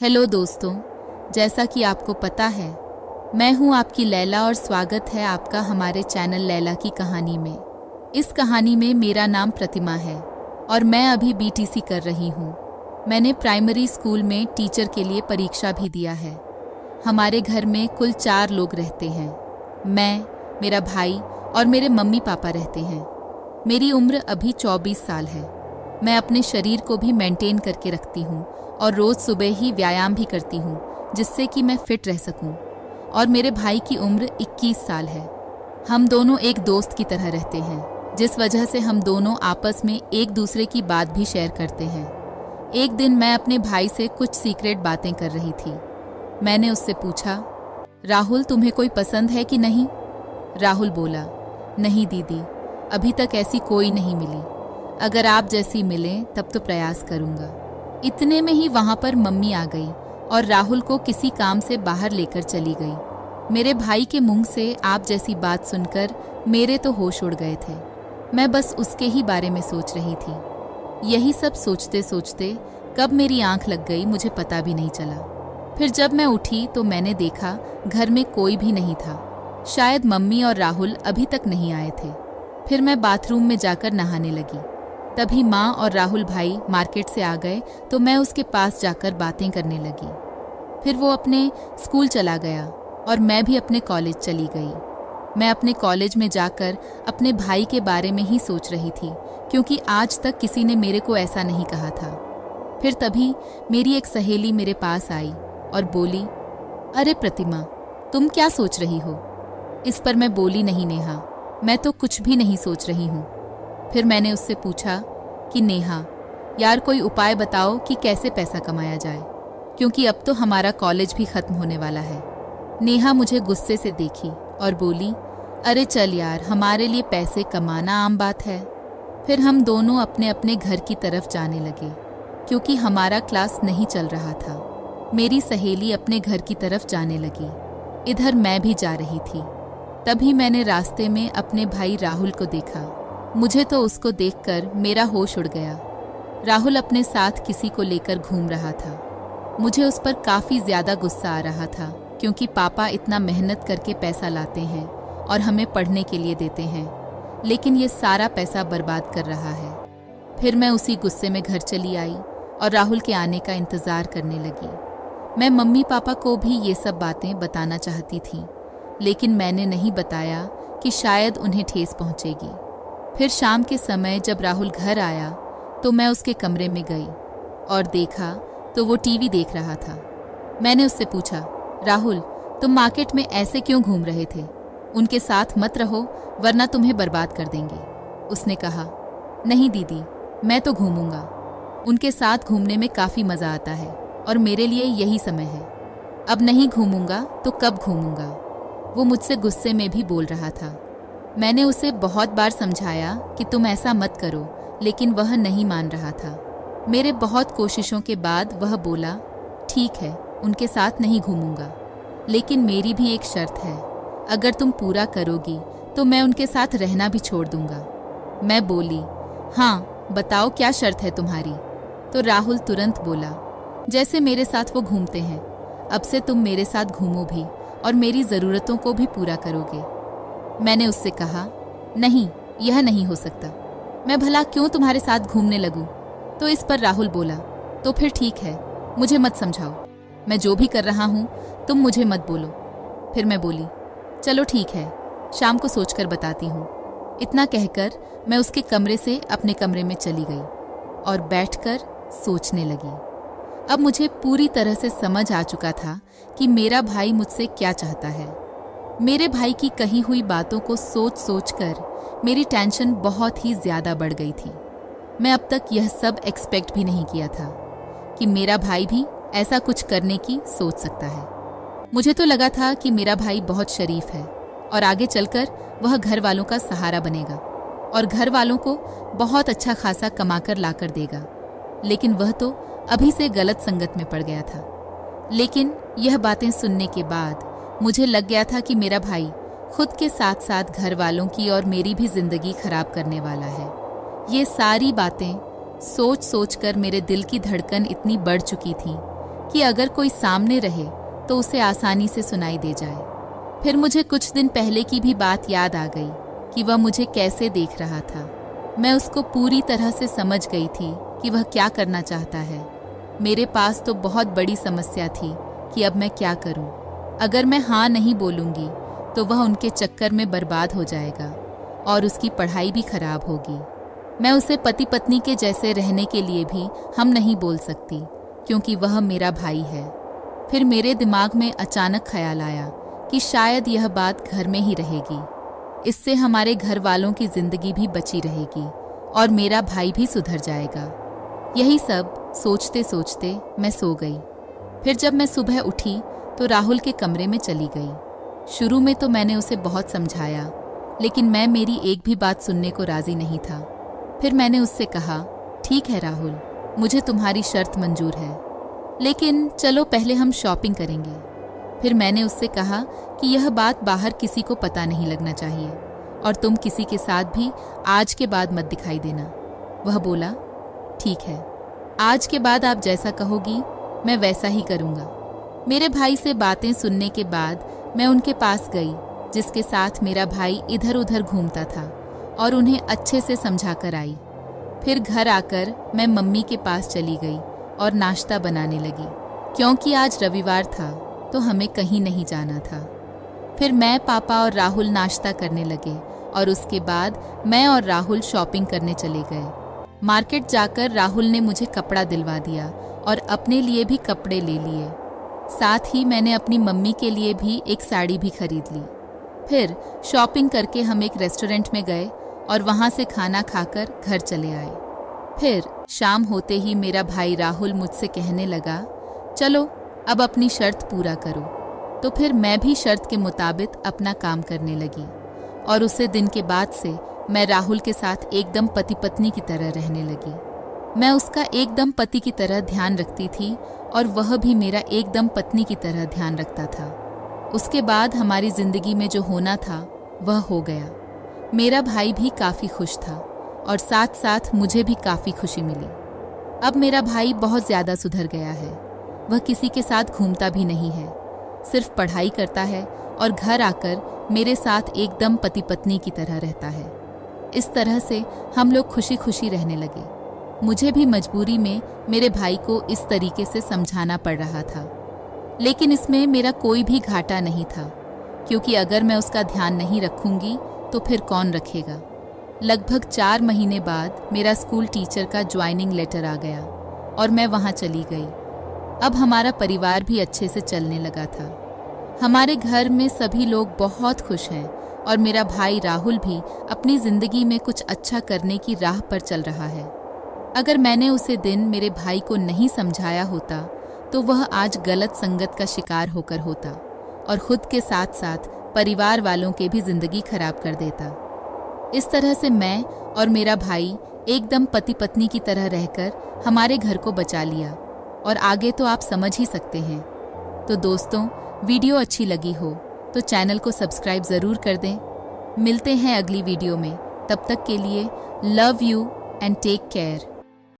Hello दोस्तों, जैसा कि आपको पता है, मैं हूं आपकी लैला और स्वागत है आपका हमारे चैनल लैला की कहानी में। इस कहानी में मेरा नाम प्रतिमा है और मैं अभी बीटीसी कर रही हूं। मैंने प्राइमरी स्कूल में टीचर के लिए परीक्षा भी दिया है। हमारे घर में कुल 4 लोग रहते हैं। मैं, मेरा भाई और मेरे मम्मी पापा रहते हैं। मेरी उम्र अभी 24 साल है। मैं अपने शरीर को भी मेंटेन करके रखती हूँ और रोज़ सुबह ही व्यायाम भी करती हूँ जिससे कि मैं फिट रह सकूँ। और मेरे भाई की उम्र 21 साल है। हम दोनों एक दोस्त की तरह रहते हैं, जिस वजह से हम दोनों आपस में एक दूसरे की बात भी शेयर करते हैं। एक दिन मैं अपने भाई से कुछ सीक्रेट बातें कर रही थी। मैंने उससे पूछा, राहुल तुम्हें कोई पसंद है कि नहीं? राहुल बोला, नहीं दीदी, अभी तक ऐसी कोई नहीं मिली। अगर आप जैसी मिलें तब तो प्रयास करूँगा। इतने में ही वहाँ पर मम्मी आ गई और राहुल को किसी काम से बाहर लेकर चली गई। मेरे भाई के मुंह से आप जैसी बात सुनकर मेरे तो होश उड़ गए थे। मैं बस उसके ही बारे में सोच रही थी। यही सब सोचते सोचते कब मेरी आंख लग गई मुझे पता भी नहीं चला। फिर जब मैं उठी तो मैंने देखा घर में कोई भी नहीं था। शायद मम्मी और राहुल अभी तक नहीं आए थे। फिर मैं बाथरूम में जाकर नहाने लगी। तभी माँ और राहुल भाई मार्केट से आ गए तो मैं उसके पास जाकर बातें करने लगी। फिर वो अपने स्कूल चला गया और मैं भी अपने कॉलेज चली गई। मैं अपने कॉलेज में जाकर अपने भाई के बारे में ही सोच रही थी, क्योंकि आज तक किसी ने मेरे को ऐसा नहीं कहा था। फिर तभी मेरी एक सहेली मेरे पास आई और बोली, अरे प्रतिमा, तुम क्या सोच रही हो? इस पर मैं बोली, नहीं नेहा, मैं तो कुछ भी नहीं सोच रही हूँ। फिर मैंने उससे पूछा कि नेहा यार, कोई उपाय बताओ कि कैसे पैसा कमाया जाए, क्योंकि अब तो हमारा कॉलेज भी खत्म होने वाला है। नेहा मुझे गुस्से से देखी और बोली, अरे चल यार, हमारे लिए पैसे कमाना आम बात है। फिर हम दोनों अपने अपने घर की तरफ जाने लगे, क्योंकि हमारा क्लास नहीं चल रहा था। मेरी सहेली अपने घर की तरफ जाने लगी, इधर मैं भी जा रही थी। तभी मैंने रास्ते में अपने भाई राहुल को देखा। मुझे तो उसको देखकर मेरा होश उड़ गया। राहुल अपने साथ किसी को लेकर घूम रहा था। मुझे उस पर काफ़ी ज़्यादा गुस्सा आ रहा था, क्योंकि पापा इतना मेहनत करके पैसा लाते हैं और हमें पढ़ने के लिए देते हैं, लेकिन ये सारा पैसा बर्बाद कर रहा है। फिर मैं उसी गुस्से में घर चली आई और राहुल के आने का इंतज़ार करने लगी। मैं मम्मी पापा को भी ये सब बातें बताना चाहती थी, लेकिन मैंने नहीं बताया कि शायद उन्हें ठेस पहुँचेगी। फिर शाम के समय जब राहुल घर आया तो मैं उसके कमरे में गई और देखा तो वो टीवी देख रहा था। मैंने उससे पूछा, राहुल, तुम मार्केट में ऐसे क्यों घूम रहे थे? उनके साथ मत रहो वरना तुम्हें बर्बाद कर देंगे। उसने कहा, नहीं दीदी, मैं तो घूमूंगा। उनके साथ घूमने में काफ़ी मज़ा आता है और मेरे लिए यही समय है। अब नहीं घूमूंगा तो कब घूमूंगा? वो मुझसे गुस्से में भी बोल रहा था। मैंने उसे बहुत बार समझाया कि तुम ऐसा मत करो, लेकिन वह नहीं मान रहा था। मेरे बहुत कोशिशों के बाद वह बोला, ठीक है, उनके साथ नहीं घूमूंगा, लेकिन मेरी भी एक शर्त है। अगर तुम पूरा करोगी तो मैं उनके साथ रहना भी छोड़ दूंगा। मैं बोली, हाँ बताओ क्या शर्त है तुम्हारी? तो राहुल तुरंत बोला, जैसे मेरे साथ वो घूमते हैं, अब से तुम मेरे साथ घूमो भी और मेरी ज़रूरतों को भी पूरा करोगे। मैंने उससे कहा, नहीं, यह नहीं हो सकता। मैं भला क्यों तुम्हारे साथ घूमने लगूं? तो इस पर राहुल बोला, तो फिर ठीक है, मुझे मत समझाओ। मैं जो भी कर रहा हूँ तुम मुझे मत बोलो। फिर मैं बोली, चलो ठीक है, शाम को सोचकर बताती हूँ। इतना कहकर मैं उसके कमरे से अपने कमरे में चली गई और बैठकर सोचने लगी। अब मुझे पूरी तरह से समझ आ चुका था कि मेरा भाई मुझसे क्या चाहता है। मेरे भाई की कही हुई बातों को सोच सोच कर मेरी टेंशन बहुत ही ज़्यादा बढ़ गई थी। मैं अब तक यह सब एक्सपेक्ट भी नहीं किया था कि मेरा भाई भी ऐसा कुछ करने की सोच सकता है। मुझे तो लगा था कि मेरा भाई बहुत शरीफ है और आगे चलकर वह घर वालों का सहारा बनेगा और घर वालों को बहुत अच्छा खासा कमाकर लाकर देगा, लेकिन वह तो अभी से गलत संगत में पड़ गया था। लेकिन यह बातें सुनने के बाद मुझे लग गया था कि मेरा भाई खुद के साथ साथ घर वालों की और मेरी भी जिंदगी खराब करने वाला है। ये सारी बातें सोच सोच कर मेरे दिल की धड़कन इतनी बढ़ चुकी थी कि अगर कोई सामने रहे तो उसे आसानी से सुनाई दे जाए। फिर मुझे कुछ दिन पहले की भी बात याद आ गई कि वह मुझे कैसे देख रहा था। मैं उसको पूरी तरह से समझ गई थी कि वह क्या करना चाहता है। मेरे पास तो बहुत बड़ी समस्या थी कि अब मैं क्या करूं। अगर मैं हाँ नहीं बोलूंगी तो वह उनके चक्कर में बर्बाद हो जाएगा और उसकी पढ़ाई भी खराब होगी। मैं उसे पति पत्नी के जैसे रहने के लिए भी हम नहीं बोल सकती क्योंकि वह मेरा भाई है। फिर मेरे दिमाग में अचानक ख्याल आया कि शायद यह बात घर में ही रहेगी। इससे हमारे घर वालों की जिंदगी भी बची रहेगी और मेरा भाई भी सुधर जाएगा। यही सब सोचते सोचते मैं सो गई। फिर जब मैं सुबह उठी तो राहुल के कमरे में चली गई। शुरू में तो मैंने उसे बहुत समझाया, लेकिन मैं मेरी एक भी बात सुनने को राजी नहीं था। फिर मैंने उससे कहा, ठीक है राहुल, मुझे तुम्हारी शर्त मंजूर है, लेकिन चलो पहले हम शॉपिंग करेंगे। फिर मैंने उससे कहा कि यह बात बाहर किसी को पता नहीं लगना चाहिए और तुम किसी के साथ भी आज के बाद मत दिखाई देना। वह बोला, ठीक है, आज के बाद आप जैसा कहोगी मैं वैसा ही करूँगा। मेरे भाई से बातें सुनने के बाद मैं उनके पास गई, जिसके साथ मेरा भाई इधर उधर घूमता था, और उन्हें अच्छे से समझा कर आई। फिर घर आकर मैं मम्मी के पास चली गई और नाश्ता बनाने लगी, क्योंकि आज रविवार था तो हमें कहीं नहीं जाना था। फिर मैं, पापा और राहुल नाश्ता करने लगे और उसके बाद मैं और राहुल शॉपिंग करने चले गए। मार्केट जाकर राहुल ने मुझे कपड़ा दिलवा दिया और अपने लिए भी कपड़े ले लिए। साथ ही मैंने अपनी मम्मी के लिए भी एक साड़ी भी खरीद ली। फिर शॉपिंग करके हम एक रेस्टोरेंट में गए और वहाँ से खाना खाकर घर चले आए। फिर शाम होते ही मेरा भाई राहुल मुझसे कहने लगा, चलो अब अपनी शर्त पूरा करो। तो फिर मैं भी शर्त के मुताबिक अपना काम करने लगी और उसे दिन के बाद से मैं राहुल के साथ एकदम पति पत्नी की तरह रहने लगी। मैं उसका एकदम पति की तरह ध्यान रखती थी और वह भी मेरा एकदम पत्नी की तरह ध्यान रखता था। उसके बाद हमारी जिंदगी में जो होना था वह हो गया। मेरा भाई भी काफ़ी खुश था और साथ साथ मुझे भी काफ़ी खुशी मिली। अब मेरा भाई बहुत ज़्यादा सुधर गया है। वह किसी के साथ घूमता भी नहीं है, सिर्फ पढ़ाई करता है और घर आकर मेरे साथ एकदम पति पत्नी की तरह रहता है। इस तरह से हम लोग खुशी खुशी रहने लगे। मुझे भी मजबूरी में मेरे भाई को इस तरीके से समझाना पड़ रहा था, लेकिन इसमें मेरा कोई भी घाटा नहीं था, क्योंकि अगर मैं उसका ध्यान नहीं रखूंगी तो फिर कौन रखेगा। लगभग 4 महीने बाद मेरा स्कूल टीचर का ज्वाइनिंग लेटर आ गया और मैं वहाँ चली गई। अब हमारा परिवार भी अच्छे से चलने लगा था। हमारे घर में सभी लोग बहुत खुश हैं और मेरा भाई राहुल भी अपनी ज़िंदगी में कुछ अच्छा करने की राह पर चल रहा है। अगर मैंने उसे दिन मेरे भाई को नहीं समझाया होता तो वह आज गलत संगत का शिकार होकर होता और खुद के साथ साथ परिवार वालों के भी ज़िंदगी खराब कर देता। इस तरह से मैं और मेरा भाई एकदम पति पत्नी की तरह रहकर हमारे घर को बचा लिया, और आगे तो आप समझ ही सकते हैं। तो दोस्तों, वीडियो अच्छी लगी हो तो चैनल को सब्सक्राइब ज़रूर कर दें। मिलते हैं अगली वीडियो में, तब तक के लिए love you and take care.